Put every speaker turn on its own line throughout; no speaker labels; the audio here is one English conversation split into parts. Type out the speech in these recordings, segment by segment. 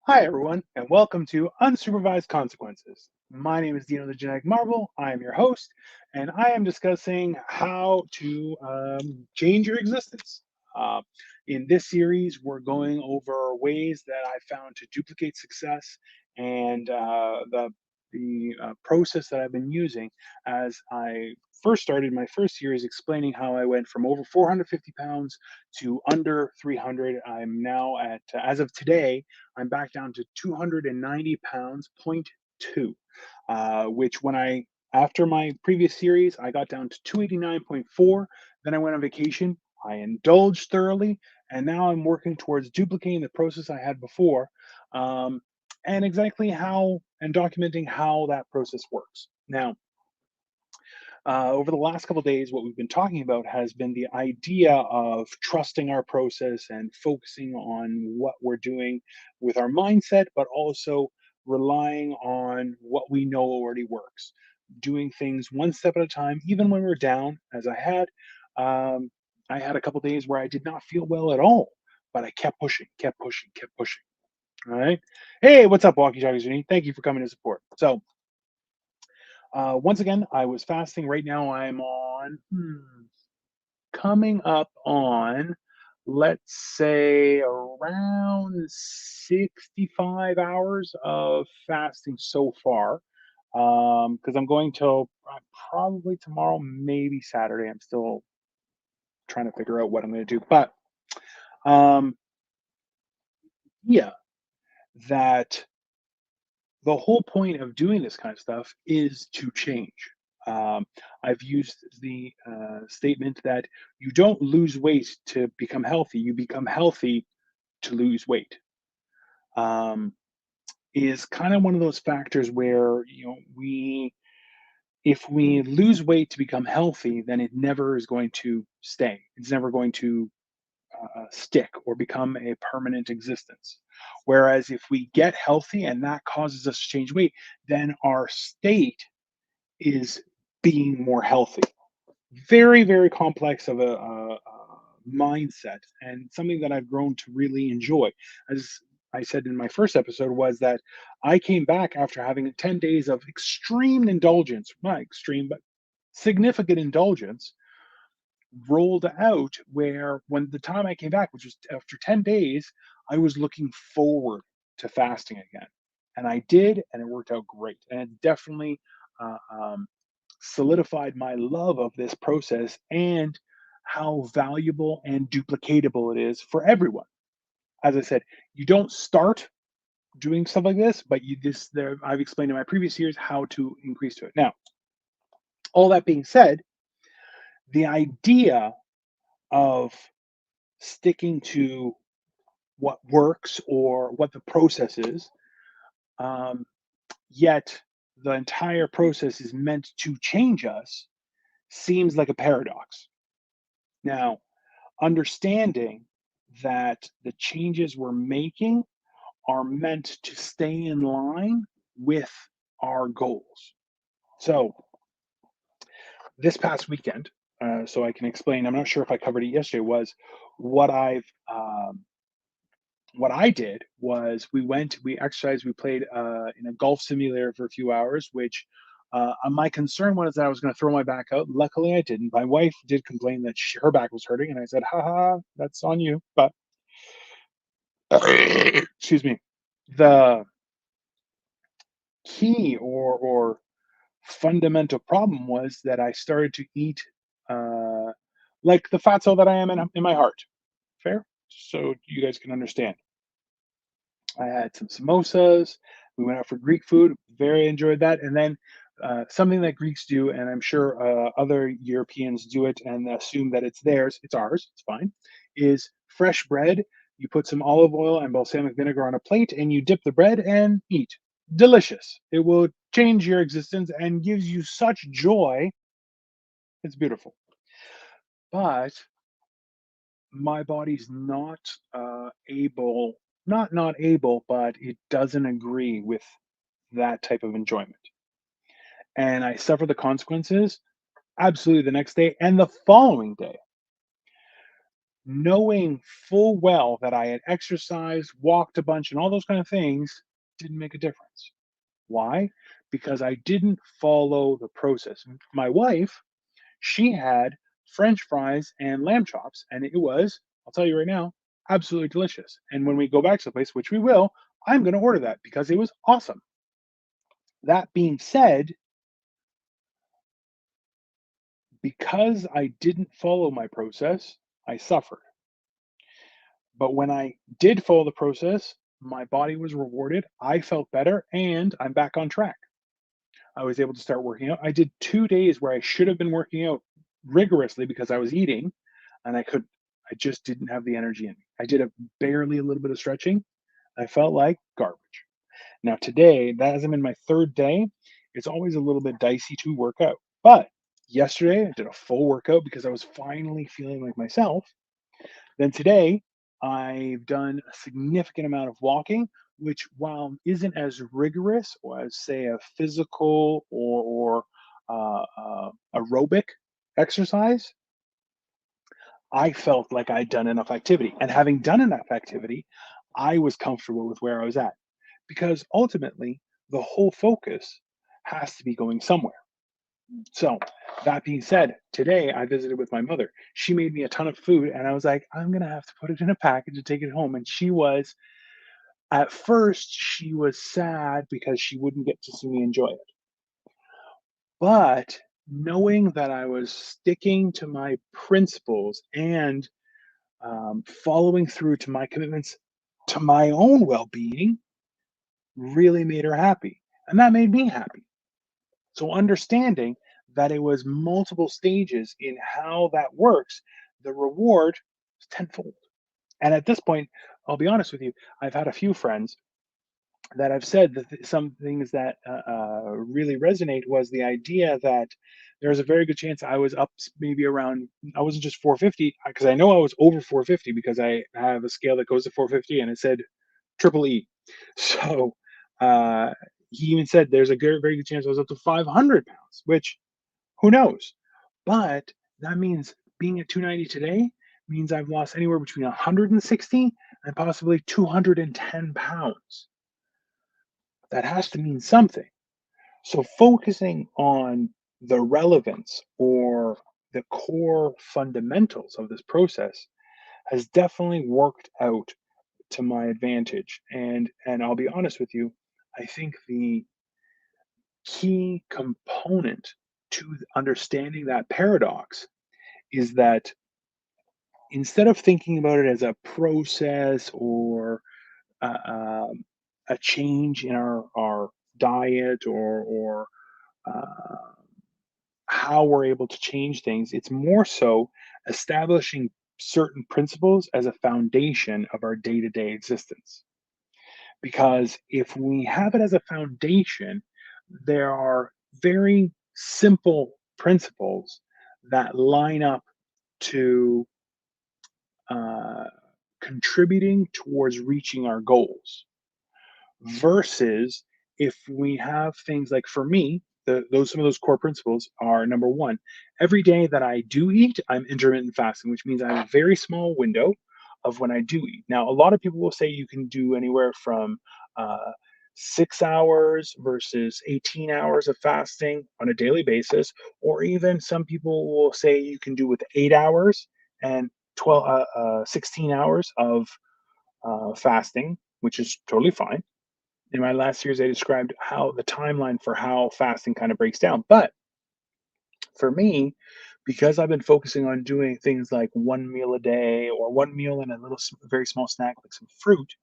Hi, everyone, and welcome to Unsupervised Consequences. My name is Dino the Genetic Marvel. I am your host, and I am discussing how to change your existence. Uh, in this series, we're going over ways that I found to duplicate success and the process that I've been using as I first started my first series explaining how I went from over 450 pounds to under 300. I'm now at, as of today, I'm back down to 290 pounds, point two, which after my previous series, I got down to 289.4. Then I went on vacation. I indulged thoroughly, and now I'm working towards duplicating the process I had before, um, and exactly how and documenting how that process works. Now, over the last couple of days, what we've been talking about has been the idea of trusting our process and focusing on what we're doing with our mindset, but also relying on what we know already works. Doing things one step at a time, even when we're down, as I had. Um, I had a couple days where I did not feel well at all, but I kept pushing, kept pushing, kept pushing. All right. Hey, what's up, Walkie Talkies Uni? Thank you for coming to support. So, once again, I was fasting. Right now, I'm on coming up on, let's say, around 65 hours of fasting so far. Because I'm going till probably tomorrow, maybe Saturday. I'm still trying to figure out what I'm going to do. But um, yeah, that the whole point of doing this kind of stuff is to change. Um, I've used the statement that you don't lose weight to become healthy, you become healthy to lose weight. Um, is kind of one of those factors where, if we lose weight to become healthy, then it never is going to stay. It's never going to stick or become a permanent existence. Whereas if we get healthy and that causes us to change weight, then our state is being more healthy. Very, very complex of a mindset and something that I've grown to really enjoy. As I said in my first episode, was that I came back after having 10 days of extreme indulgence, not extreme, but significant indulgence, rolled out where when the time I came back, which was after 10 days, I was looking forward to fasting again. And I did, and it worked out great. And it definitely solidified my love of this process and how valuable and duplicatable it is for everyone. As I said, you don't start doing stuff like this, but I've explained in my previous years how to increase to it. Now, all that being said, the idea of sticking to what works or what the process is, um, yet the entire process is meant to change us, seems like a paradox. Now, understanding that the changes we're making are meant to stay in line with our goals. So, this past weekend, so I can explain, I'm not sure if I covered it yesterday, was what I've what I did was we exercised, we played in a golf simulator for a few hours, which my concern was that I was going to throw my back out. Luckily, I didn't. My wife did complain that her back was hurting, and I said, haha, that's on you. But excuse me, the key or fundamental problem was that I started to eat uh, like the fatso that I am in my heart. Fair? So you guys can understand. I had some samosas. We went out for Greek food. Very enjoyed that. And then something that Greeks do, and I'm sure other Europeans do it and assume that it's theirs. It's ours. It's fine. Is fresh bread. You put some olive oil and balsamic vinegar on a plate, and you dip the bread and eat. Delicious. It will change your existence and gives you such joy. It's beautiful. But my body's not able, not able, but it doesn't agree with that type of enjoyment. And I suffer the consequences absolutely the next day and the following day. knowing full well that I had exercised, walked a bunch, and all those kind of things didn't make a difference. Why? Because I didn't follow the process. My wife, she had French fries and lamb chops, and it was, I'll tell you right now, absolutely delicious. And when we go back to the place, which we will, I'm going to order that because it was awesome. That being said, because I didn't follow my process, I suffered. But when I did follow the process, my body was rewarded. I felt better and I'm back on track. I was able to start working out. I did 2 days where I should have been working out rigorously because I was eating and I just didn't have the energy in me. I did barely a little bit of stretching. I felt like garbage. Now, today, that as I'm in my third day, it's always a little bit dicey to work out. But yesterday, I did a full workout because I was finally feeling like myself. Then today, I've done a significant amount of walking, which while isn't as rigorous or as say a physical or aerobic exercise, I felt like I'd done enough activity. And having done enough activity, I was comfortable with where I was at. Because ultimately, the whole focus has to be going somewhere. So, that being said, today I visited with my mother. She made me a ton of food, and I was like, I'm going to have to put it in a package and take it home. And at first, she was sad because she wouldn't get to see me enjoy it. But knowing that I was sticking to my principles and following through to my commitments to my own well being really made her happy. And that made me happy. So understanding that it was multiple stages in how that works, the reward is tenfold. And at this point, I'll be honest with you, I've had a few friends that have said that some things that really resonate was the idea that there's a very good chance I was up maybe around, I wasn't just 450, because I know I was over 450 because I have a scale that goes to 450 and it said triple E. So uh, he even said there's a very good chance I was up to 500 pounds, which who knows? But that means being at 290 today means I've lost anywhere between 160 and possibly 210 pounds. That has to mean something. So focusing on the relevance or the core fundamentals of this process has definitely worked out to my advantage. And I'll be honest with you, I think the key component to understanding that paradox is that instead of thinking about it as a process or uh, um, a change in our diet or uh, how we're able to change things, it's more so establishing certain principles as a foundation of our day-to-day existence. Because if we have it as a foundation, there are very simple principles that line up to uh, contributing towards reaching our goals versus if we have things like for me those some of those core principles are number one, every day that I do eat I'm intermittent fasting, which means I have a very small window of when I do eat. Now a lot of people will say you can do anywhere from uh, 6 hours versus 18 hours of fasting on a daily basis, or even some people will say you can do with 8 hours and 16 hours of fasting, which is totally fine. In my last series, I described how the timeline for how fasting kind of breaks down. But for me, because I've been focusing on doing things like one meal a day or one meal and a very small snack like some fruit,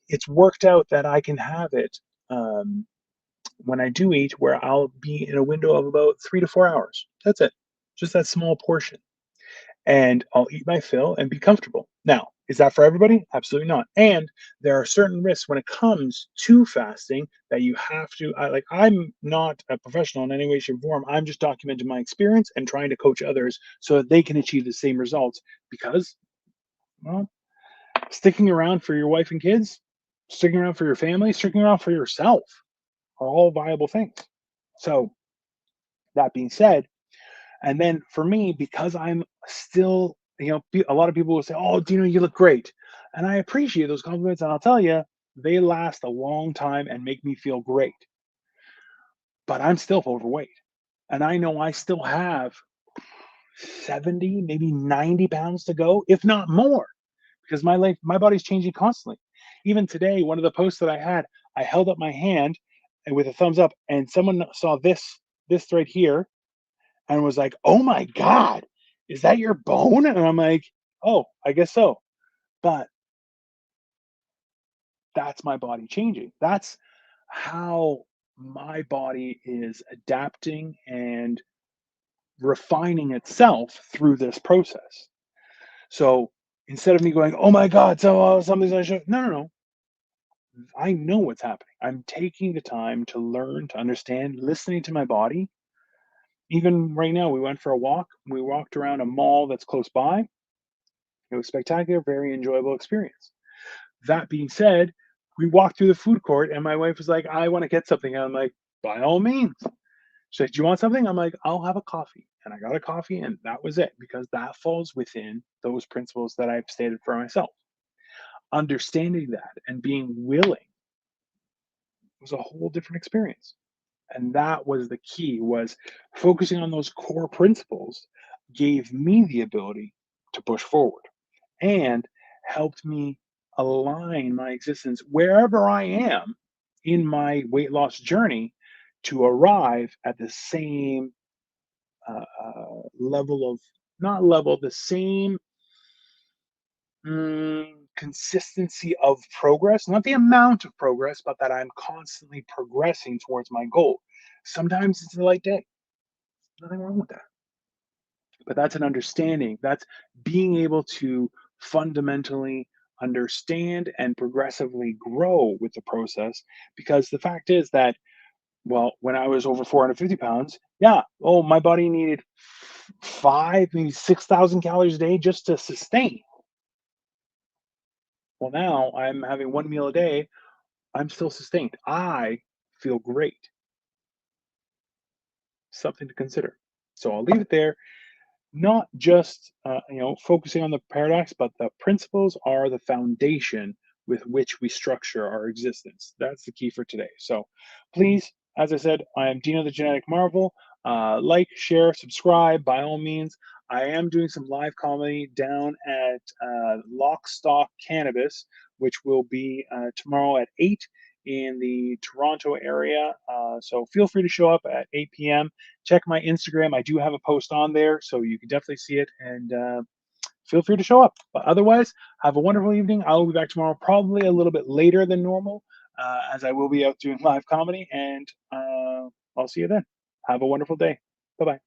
it's worked out that I can have it um, when I do eat, where I'll be in a window of about 3 to 4 hours. That's it, just that small portion. And I'll eat my fill and be comfortable. Now, is that for everybody? Absolutely not. And there are certain risks when it comes to fasting that you have to, I'm not a professional in any way, shape, or form. I'm just documenting my experience and trying to coach others so that they can achieve the same results because, well, sticking around for your wife and kids, sticking around for your family, sticking around for yourself are all viable things. So, that being said, and then for me, because I'm still a lot of people will say, "Oh, Dino, you look great," and I appreciate those compliments. And I'll tell you, they last a long time and make me feel great. But I'm still overweight, and I know I still have 70, maybe 90 pounds to go, if not more, because my body's changing constantly. Even today, one of the posts that I had, I held up my hand and with a thumbs up, and someone saw this right here and was like, "Oh my God, is that your bone?" And I'm like, "Oh, I guess so." But that's my body changing. That's how my body is adapting and refining itself through this process. So instead of me going, "Oh my God, something's on show," no, no, no. I know what's happening. I'm taking the time to learn, to understand, listening to my body. Even right now, we went for a walk. We walked around a mall that's close by. It was spectacular, very enjoyable experience. That being said, we walked through the food court, and my wife was like, "I want to get something." And I'm like, "By all means." She's like, "Do you want something?" I'm like, "I'll have a coffee." And I got a coffee, and that was it, because that falls within those principles that I've stated for myself. Understanding that and being willing was a whole different experience. And that was the key, was focusing on those core principles gave me the ability to push forward and helped me align my existence wherever I am in my weight loss journey to arrive at the same level of, not level, the same consistency of progress, not the amount of progress, but that I'm constantly progressing towards my goal. Sometimes it's a light day, nothing wrong with that. But that's an understanding. That's being able to fundamentally understand and progressively grow with the process. Because the fact is that, well, when I was over 450 pounds, yeah, oh, my body needed five, maybe 6,000 calories a day just to sustain. Well, now I'm having one meal a day. I'm still sustained. I feel great. Something to consider. So I'll leave it there. Not just focusing on the paradox, but the principles are the foundation with which we structure our existence. That's the key for today. So please, as I said, I am Dino the Genetic Marvel. Like, share, subscribe by all means. I am doing some live comedy down at Lock Stock Cannabis, which will be tomorrow at 8 in the Toronto area. So feel free to show up at 8 p.m. Check my Instagram. I do have a post on there, so you can definitely see it, and feel free to show up. But otherwise, have a wonderful evening. I will be back tomorrow, probably a little bit later than normal, as I will be out doing live comedy, and I'll see you then. Have a wonderful day. Bye bye.